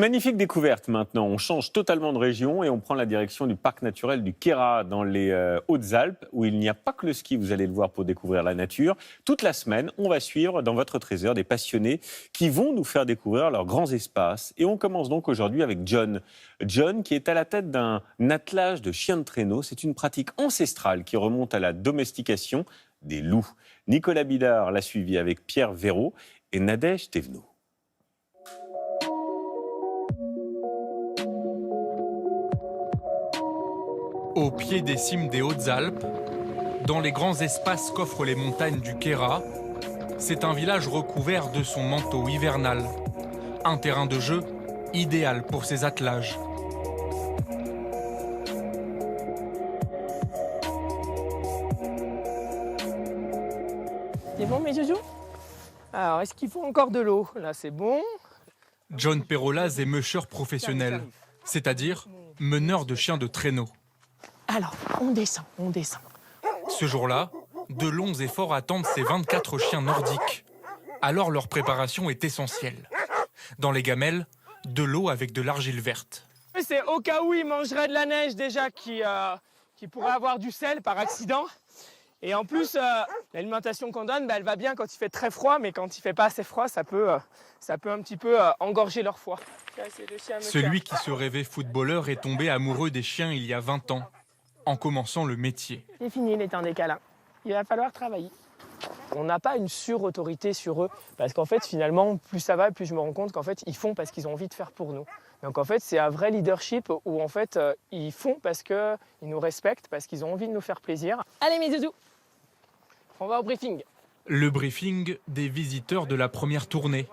Magnifique découverte maintenant. On change totalement de région et on prend la direction du parc naturel du Queyras dans les Hautes-Alpes où il n'y a pas que le ski, vous allez le voir, pour découvrir la nature. Toute la semaine, on va suivre dans votre trésor des passionnés qui vont nous faire découvrir leurs grands espaces. Et on commence donc aujourd'hui avec John. John qui est à la tête d'un attelage de chiens de traîneau. C'est une pratique ancestrale qui remonte à la domestication des loups. Nicolas Bidard l'a suivi avec Pierre Véraud et Nadège Thévenot. Au pied des cimes des Hautes-Alpes, dans les grands espaces qu'offrent les montagnes du Queyras, c'est un village recouvert de son manteau hivernal. Un terrain de jeu idéal pour ses attelages. C'est bon mes joujoux? Alors, est-ce qu'il faut encore de l'eau? Là, c'est bon. John Perolaz est musher professionnel, c'est-à-dire meneur de chiens de traîneau. Alors, on descend, on descend. Ce jour-là, de longs efforts attendent ces 24 chiens nordiques. Alors leur préparation est essentielle. Dans les gamelles, de l'eau avec de l'argile verte. C'est au cas où ils mangeraient de la neige déjà qui pourrait avoir du sel par accident. Et en plus, l'alimentation qu'on donne, elle va bien quand il fait très froid, mais quand il fait pas assez froid, ça peut un petit peu engorger leur foie. Celui qui se rêvait footballeur est tombé amoureux des chiens il y a 20 ans, en commençant le métier. C'est fini les temps des câlins. Il va falloir travailler. On n'a pas une sur-autorité sur eux, parce qu'en fait, finalement, plus ça va, plus je me rends compte qu'en fait, ils font parce qu'ils ont envie de faire pour nous. Donc en fait, c'est un vrai leadership où en fait, ils font parce qu'ils nous respectent, parce qu'ils ont envie de nous faire plaisir. Allez mes zouzous, on va au briefing. Le briefing des visiteurs de la première tournée,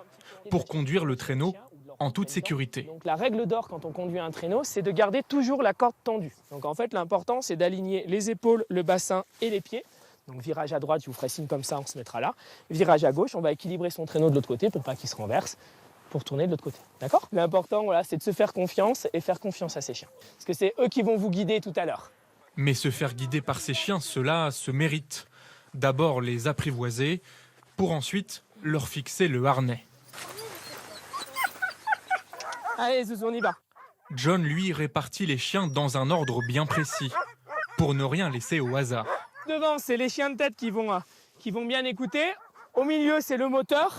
pour conduire le traîneau en toute sécurité. Donc la règle d'or quand on conduit un traîneau, c'est de garder toujours la corde tendue. Donc en fait, l'important, c'est d'aligner les épaules, le bassin et les pieds. Donc virage à droite, je vous ferai signe comme ça, on se mettra là. Virage à gauche, on va équilibrer son traîneau de l'autre côté pour pas qu'il se renverse, pour tourner de l'autre côté. D'accord? L'important, voilà, c'est de se faire confiance et faire confiance à ses chiens. Parce que c'est eux qui vont vous guider tout à l'heure. Mais se faire guider par ses chiens, cela se mérite. D'abord les apprivoiser, pour ensuite leur fixer le harnais. Allez Zouzou, on y va. John, lui, répartit les chiens dans un ordre bien précis, pour ne rien laisser au hasard. Devant, c'est les chiens de tête qui vont bien écouter. Au milieu, c'est le moteur.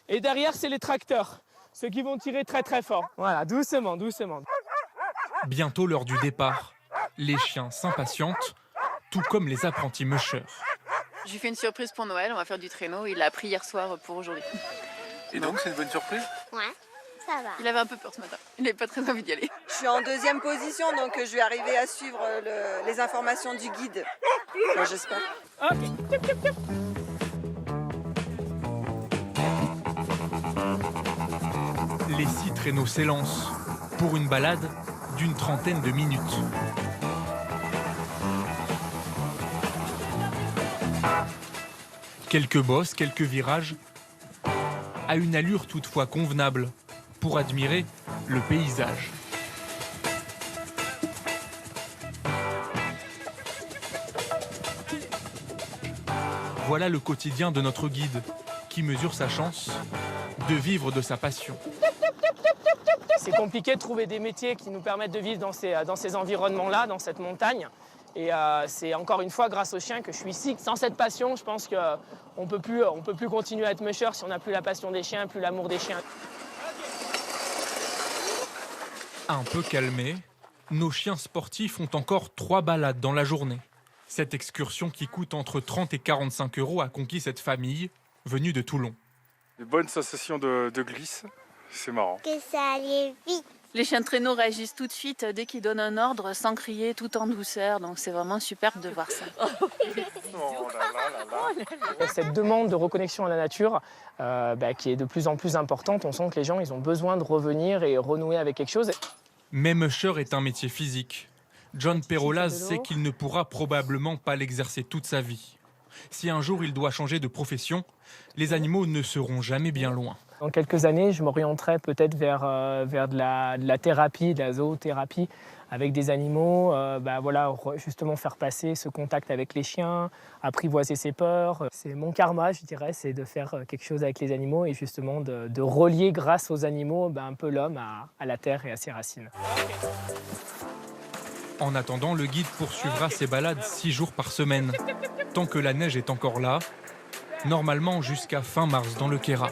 Et derrière, c'est les tracteurs. Ceux qui vont tirer très très fort. Voilà, doucement, doucement. Bientôt l'heure du départ. Les chiens s'impatientent, tout comme les apprentis mushers. Je lui fais une surprise pour Noël, on va faire du traîneau. Il l'a appris hier soir pour aujourd'hui. Et donc, c'est une bonne surprise? Ouais, ça va. Il avait un peu peur ce matin. Il n'avait pas très envie d'y aller. Je suis en deuxième position, donc je vais arriver à suivre les informations du guide. Enfin, j'espère. Ok. Tip, tip, tip. Les 6 traîneaux s'élancent pour une balade d'une trentaine de minutes. Quelques bosses, quelques virages, à une allure toutefois convenable pour admirer le paysage. Voilà le quotidien de notre guide qui mesure sa chance de vivre de sa passion. C'est compliqué de trouver des métiers qui nous permettent de vivre dans ces environnements-là, dans cette montagne. Et c'est encore une fois grâce aux chiens que je suis ici. Sans cette passion, je pense qu'on peut plus continuer à être musher si on n'a plus la passion des chiens, plus l'amour des chiens. Un peu calmés, nos chiens sportifs ont encore 3 balades dans la journée. Cette excursion qui coûte entre 30 et 45 € a conquis cette famille venue de Toulon. Une bonne sensation de glisse, c'est marrant. Que ça allait vite. Les chiens de traîneau réagissent tout de suite dès qu'ils donnent un ordre, sans crier, tout en douceur. Donc c'est vraiment superbe de voir ça. Cette demande de reconnexion à la nature qui est de plus en plus importante, on sent que les gens ils ont besoin de revenir et renouer avec quelque chose. Mais musher est un métier physique. John Perolaz sait qu'il ne pourra probablement pas l'exercer toute sa vie. Si un jour il doit changer de profession, les animaux ne seront jamais bien loin. Dans quelques années, je m'orienterai peut-être vers de la thérapie, de la zoothérapie avec des animaux, justement faire passer ce contact avec les chiens, apprivoiser ses peurs. C'est mon karma, je dirais, c'est de faire quelque chose avec les animaux et justement de relier grâce aux animaux un peu l'homme à la terre et à ses racines. En attendant, le guide poursuivra ses balades 6 jours par semaine, tant que la neige est encore là, normalement jusqu'à fin mars dans le Kéra.